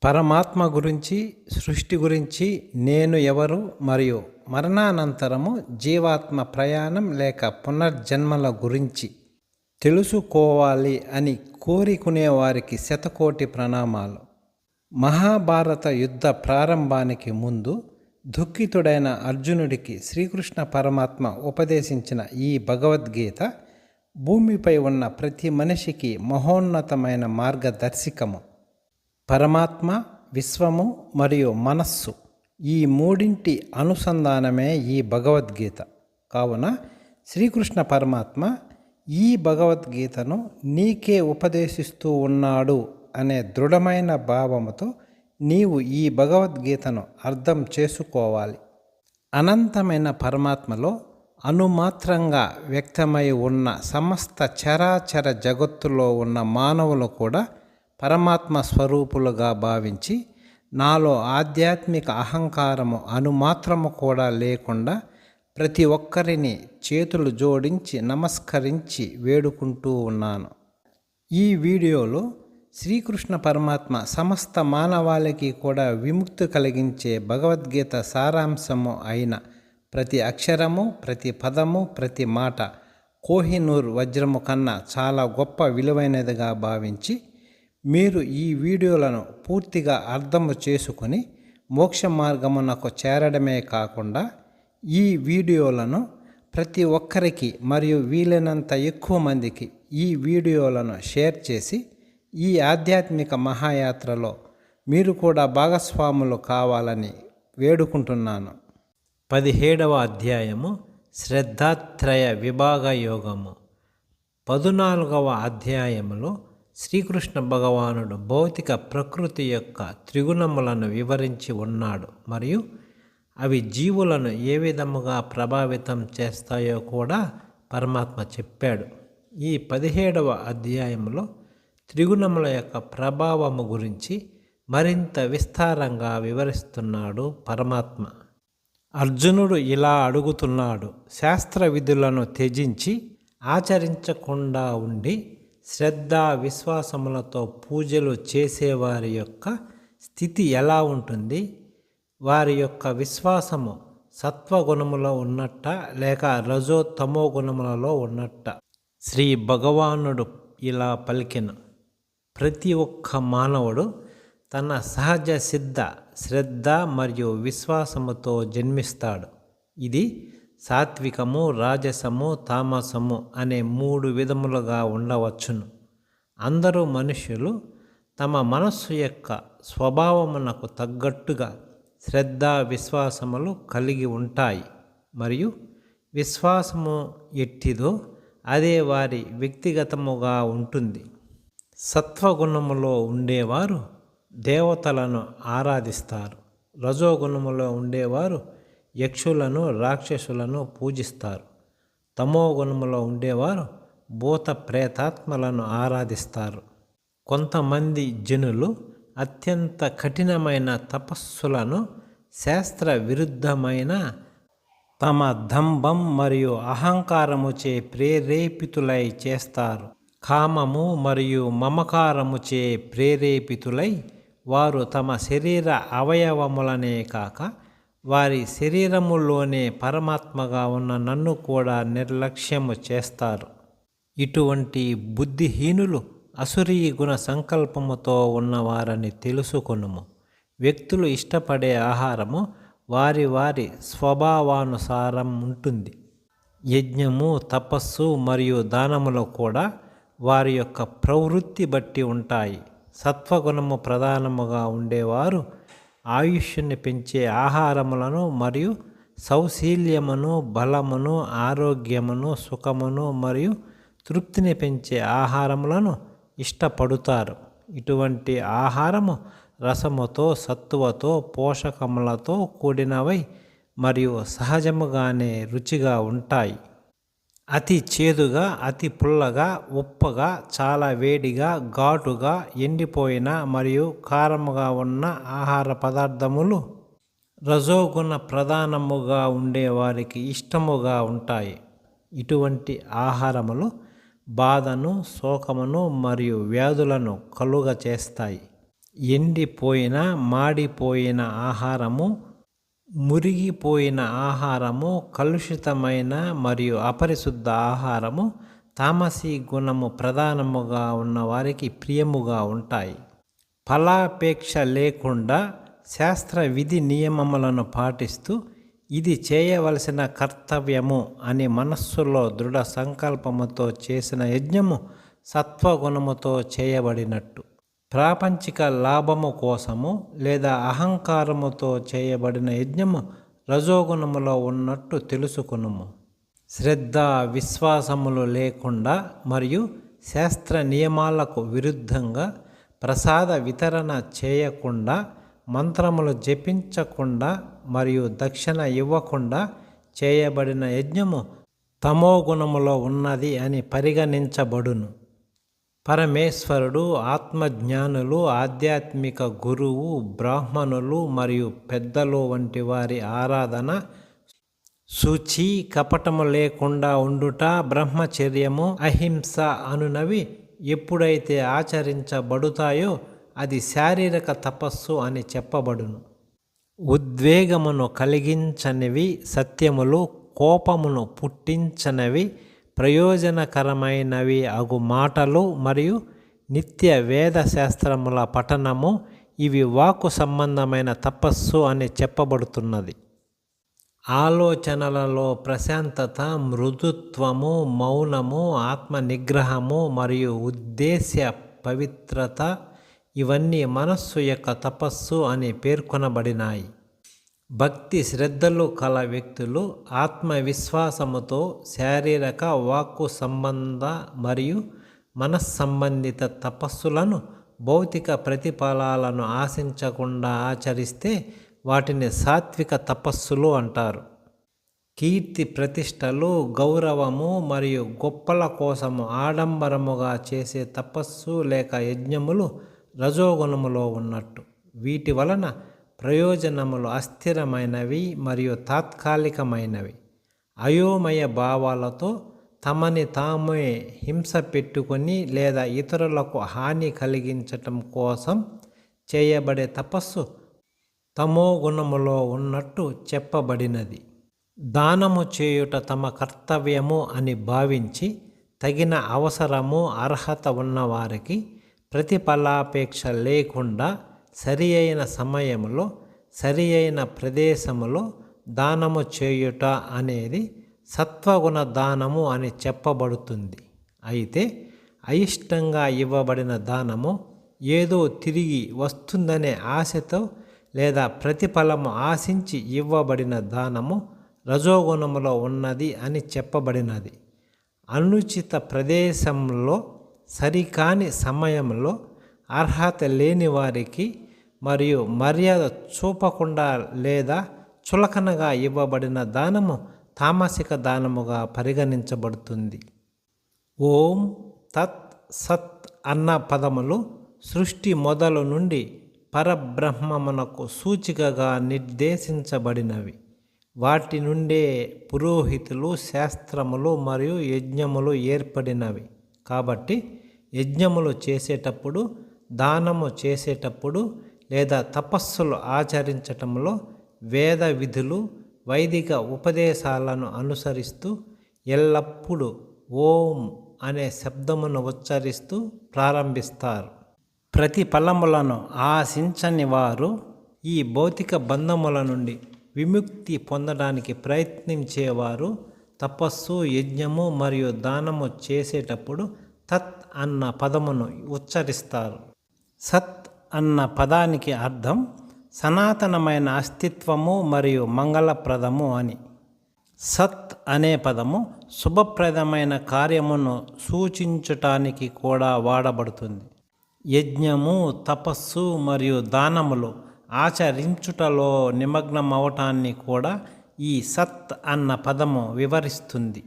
పరమాత్మ గురించి, సృష్టి గురించి, నేను ఎవరు మరియు మరణానంతరము జీవాత్మ ప్రయాణం లేక పునర్జన్మల గురించి తెలుసుకోవాలి అని కోరుకునేవారికి శతకోటి ప్రణామాలు. మహాభారత యుద్ధ ప్రారంభానికి ముందు దుఃఖితుడైన అర్జునుడికి శ్రీకృష్ణ పరమాత్మ ఉపదేశించిన ఈ భగవద్గీత భూమిపై ఉన్న ప్రతి మనిషికి మహోన్నతమైన మార్గదర్శకము. పరమాత్మ, విశ్వము మరియు మనస్సు ఈ మూడింటి అనుసంధానమే ఈ భగవద్గీత. కావున శ్రీకృష్ణ పరమాత్మ ఈ భగవద్గీతను నీకే ఉపదేశిస్తూ ఉన్నాడు అనే దృఢమైన భావముతో నీవు ఈ భగవద్గీతను అర్థం చేసుకోవాలి. అనంతమైన పరమాత్మలో అణుమాత్రంగా వ్యక్తమై ఉన్న సమస్త చరాచర జగత్తులో ఉన్న మానవులు కూడా పరమాత్మ స్వరూపులుగా భావించి నాలో ఆధ్యాత్మిక అహంకారము అణుమాత్రము కూడా లేకుండా ప్రతి ఒక్కరిని చేతులు జోడించి నమస్కరించి వేడుకుంటూ ఉన్నాను. ఈ వీడియోలో శ్రీకృష్ణ పరమాత్మ సమస్త మానవాళికి కూడా విముక్తి కలిగించే భగవద్గీత సారాంశము అయిన ప్రతి అక్షరము, ప్రతి పదము, ప్రతి మాట కోహినూర్ వజ్రము కన్నా చాలా గొప్ప విలువైనదిగా భావించి మీరు ఈ వీడియోలను పూర్తిగా అర్థము చేసుకొని మోక్ష మార్గమునకు చేరడమే కాకుండా ఈ వీడియోలను ప్రతి ఒక్కరికి మరియు వీలైనంత ఎక్కువ మందికి ఈ వీడియోలను షేర్ చేసి ఈ ఆధ్యాత్మిక మహాయాత్రలో మీరు కూడా భాగస్వాములు కావాలని వేడుకుంటున్నాను. 17వ అధ్యాయము శ్రద్ధాత్రయ విభాగ యోగము. 14వ అధ్యాయములో శ్రీకృష్ణ భగవానుడు భౌతిక ప్రకృతి యొక్క త్రిగుణములను వివరించి ఉన్నాడు మరియు అవి జీవులను ఏ విధముగా ప్రభావితం చేస్తాయో కూడా పరమాత్మ చెప్పాడు. ఈ 17వ అధ్యాయంలో త్రిగుణముల యొక్క ప్రభావము గురించి మరింత విస్తారంగా వివరిస్తున్నాడు పరమాత్మ. అర్జునుడు ఇలా అడుగుతున్నాడు: శాస్త్ర విధులను త్యజించి ఆచరించకుండా ఉండి శ్రద్ధ విశ్వాసములతో పూజలు చేసేవారి యొక్క స్థితి ఎలా ఉంటుంది? వారి యొక్క విశ్వాసము సత్వగుణములో ఉన్నట్ట లేక రజో తమో గుణములలో ఉన్నట్ట? శ్రీ భగవానుడు ఇలా పలికెను: ప్రతి ఒక్క మానవుడు తన సహజ సిద్ధ శ్రద్ధ మరియు విశ్వాసముతో జన్మిస్తాడు. ఇది సాత్వికము, రాజసము, తామసము అనే 3 విధములుగా ఉండవచ్చును. అందరూ మనుష్యులు తమ మనస్సు యొక్క స్వభావమునకు తగ్గట్టుగా శ్రద్ధ విశ్వాసములు కలిగి ఉంటాయి మరియు విశ్వాసము ఎట్టిదో అదే వారి వ్యక్తిగతముగా ఉంటుంది. సత్వగుణములో ఉండేవారు దేవతలను ఆరాధిస్తారు. రజోగుణములో ఉండేవారు యక్షులను, రాక్షసులను పూజిస్తారు. తమో గుణములో ఉండేవారు భూత ప్రేతాత్మలను ఆరాధిస్తారు. కొంతమంది జనులు అత్యంత కఠినమైన తపస్సులను శాస్త్ర విరుద్ధమైన తమ దంభం మరియు అహంకారముచే ప్రేరేపితులై చేస్తారు. కామము మరియు మమకారముచే ప్రేరేపితులై వారు తమ శరీర అవయవములనే కాక వారి శరీరములోనే పరమాత్మగా ఉన్న నన్ను కూడా నిర్లక్ష్యము చేస్తారు. ఇటువంటి బుద్ధిహీనులు అసురీ గుణ సంకల్పముతో ఉన్నవారని తెలుసుకొనుము. వ్యక్తులు ఇష్టపడే ఆహారము వారి వారి స్వభావానుసారం ఉంటుంది. యజ్ఞము, తపస్సు మరియు దానములు కూడా వారి యొక్క ప్రవృత్తి బట్టి ఉంటాయి. సత్వగుణము ప్రధానముగా ఉండేవారు ఆయుష్ని పెంచే ఆహారములను మరియు సౌశీల్యమును, బలమును, ఆరోగ్యమును, సుఖమును మరియు తృప్తిని పెంచే ఆహారములను ఇష్టపడుతారు. ఇటువంటి ఆహారము రసముతో, సత్తువతో, పోషకములతో కూడినవై మరియు సహజముగానే రుచిగా ఉంటాయి. అతి చేదుగా, అతి పుల్లగా, ఉప్పగా, చాలా వేడిగా, ఘాటుగా, ఎండిపోయిన మరియు కారముగా ఉన్న ఆహార పదార్థములు రజోగుణ ప్రధానముగా ఉండేవారికి ఇష్టముగా ఉంటాయి. ఇటువంటి ఆహారములు బాధను, శోకమును మరియు వ్యాధులను కలుగ చేస్తాయి. ఎండిపోయిన మాడిపోయిన ఆహారము, మురిగిపోయిన ఆహారము, కలుషితమైన మరియు అపరిశుద్ధ ఆహారము తామసీ గుణము ప్రధానముగా ఉన్న వారికి ప్రియముగా ఉంటాయి. ఫలాపేక్ష లేకుండా శాస్త్ర విధి నియమములను పాటిస్తూ ఇది చేయవలసిన కర్తవ్యము అని మనస్సులో దృఢ సంకల్పముతో చేసిన యజ్ఞము సత్వగుణముతో చేయబడినట్టు. ప్రాపంచిక లాభము కోసము లేదా అహంకారముతో చేయబడిన యజ్ఞము రజోగుణములో ఉన్నట్టు తెలుసుకునుము. శ్రద్ధ విశ్వాసములు లేకుండా మరియు శాస్త్ర నియమాలకు విరుద్ధంగా ప్రసాద వితరణ చేయకుండా, మంత్రములు జపించకుండా మరియు దక్షిణ ఇవ్వకుండా చేయబడిన యజ్ఞము తమోగుణములో ఉన్నది అని పరిగణించబడును. పరమేశ్వరుడు, ఆత్మజ్ఞానులు, ఆధ్యాత్మిక గురువు, బ్రాహ్మణులు మరియు పెద్దలు వంటి వారి ఆరాధన, శుచి కపటము లేకుండా ఉండుట, బ్రహ్మచర్యము, అహింస అనునవి ఎప్పుడైతే ఆచరించబడుతాయో అది శారీరక తపస్సు అని చెప్పబడును. ఉద్వేగమును కలిగించనివి సత్యములు, కోపమును పుట్టించనివి ప్రయోజనకరమైనవి అగు మాటలు మరియు నిత్య వేదశాస్త్రముల పఠనము ఇవి వాక్కు సంబంధమైన తపస్సు అని చెప్పబడుతున్నది. ఆలోచనలలో ప్రశాంతత, మృదుత్వము, మౌనము, ఆత్మ నిగ్రహము మరియు ఉద్దేశ్య పవిత్రత ఇవన్నీ మనస్సు యొక్క తపస్సు అని పేర్కొనబడినాయి. భక్తి శ్రద్ధలు కల వ్యక్తులు ఆత్మవిశ్వాసముతో శారీరక, వాక్కు సంబంధ మరియు మనస్సంబంధిత తపస్సులను భౌతిక ప్రతిఫలాలను ఆశించకుండా ఆచరిస్తే వాటిని సాత్విక తపస్సులు అంటారు. కీర్తి ప్రతిష్టలు, గౌరవము మరియు గొప్పల కోసము ఆడంబరముగా చేసే తపస్సు లేక యజ్ఞములు రజోగుణములో ఉన్నట్టు. వీటి వలన ప్రయోజనములు అస్థిరమైనవి మరియు తాత్కాలికమైనవి. అయోమయ భావాలతో తమని తామే హింస పెట్టుకొని లేదా ఇతరులకు హాని కలిగించటం కోసం చేయబడే తపస్సు తమో గుణములో ఉన్నట్టు చెప్పబడినది. దానము చేయుట తమ కర్తవ్యము అని భావించి తగిన అవసరము, అర్హత ఉన్నవారికి ప్రతిఫలాపేక్ష లేకుండా సరి అయిన సమయంలో, సరి అయిన ప్రదేశములో దానము చేయుట అనేది సత్వగుణ దానము అని చెప్పబడుతుంది. అయితే అయిష్టంగా ఇవ్వబడిన దానము ఏదో తిరిగి వస్తుందనే ఆశతో లేదా ప్రతిఫలము ఆశించి ఇవ్వబడిన దానము రజోగుణములో ఉన్నది అని చెప్పబడినది. అనుచిత ప్రదేశంలో, సరికాని సమయంలో, అర్హత లేని వారికి మరియు మర్యాద చూపకుండా లేదా చులకనగా ఇవ్వబడిన దానము తామసిక దానముగా పరిగణించబడుతుంది. ఓం తత్ సత్ అన్న పదములు సృష్టి మొదలు నుండి పరబ్రహ్మమునకు సూచికగా నిర్దేశించబడినవి. వాటి నుండే పురోహితులు, శాస్త్రములు మరియు యజ్ఞములు ఏర్పడినవి. కాబట్టి యజ్ఞములు చేసేటప్పుడు, దానము చేసేటప్పుడు లేదా తపస్సులు ఆచరించటంలో వేద విధులు, వైదిక ఉపదేశాలను అనుసరిస్తూ ఎల్లప్పుడూ ఓం అనే శబ్దమును ఉచ్చరిస్తూ ప్రారంభిస్తారు. ప్రతిఫలములను ఆశించని వారు ఈ భౌతిక బంధముల నుండి విముక్తి పొందడానికి ప్రయత్నించేవారు తపస్సు, యజ్ఞము మరియు దానము చేసేటప్పుడు తత్ అన్న పదమును ఉచ్చరిస్తారు. సత్ అన్న పదానికి అర్థం సనాతనమైన అస్తిత్వము మరియు మంగళప్రదము అని. సత్ అనే పదము శుభప్రదమైన కార్యమును సూచించటానికి కూడా వాడబడుతుంది. యజ్ఞము, తపస్సు మరియు దానములు ఆచరించుటలో నిమగ్నమవటాన్ని కూడా ఈ సత్ అన్న పదము వివరిస్తుంది.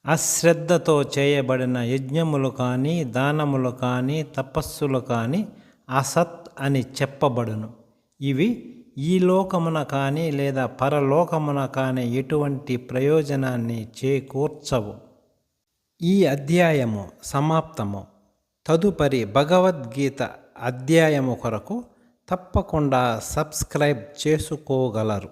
అశ్రద్ధతో చేయబడిన యజ్ఞములు కానీ, దానములు కానీ, తపస్సులు కానీ అసత్ అని చెప్పబడును. ఇవి ఈ లోకమున కానీ లేదా పరలోకమున కానీ ఎటువంటి ప్రయోజనాన్ని చేకూర్చవు. ఈ అధ్యాయము సమాప్తము. తదుపరి భగవద్గీత అధ్యాయము కొరకు తప్పకుండా సబ్స్క్రైబ్ చేసుకోగలరు.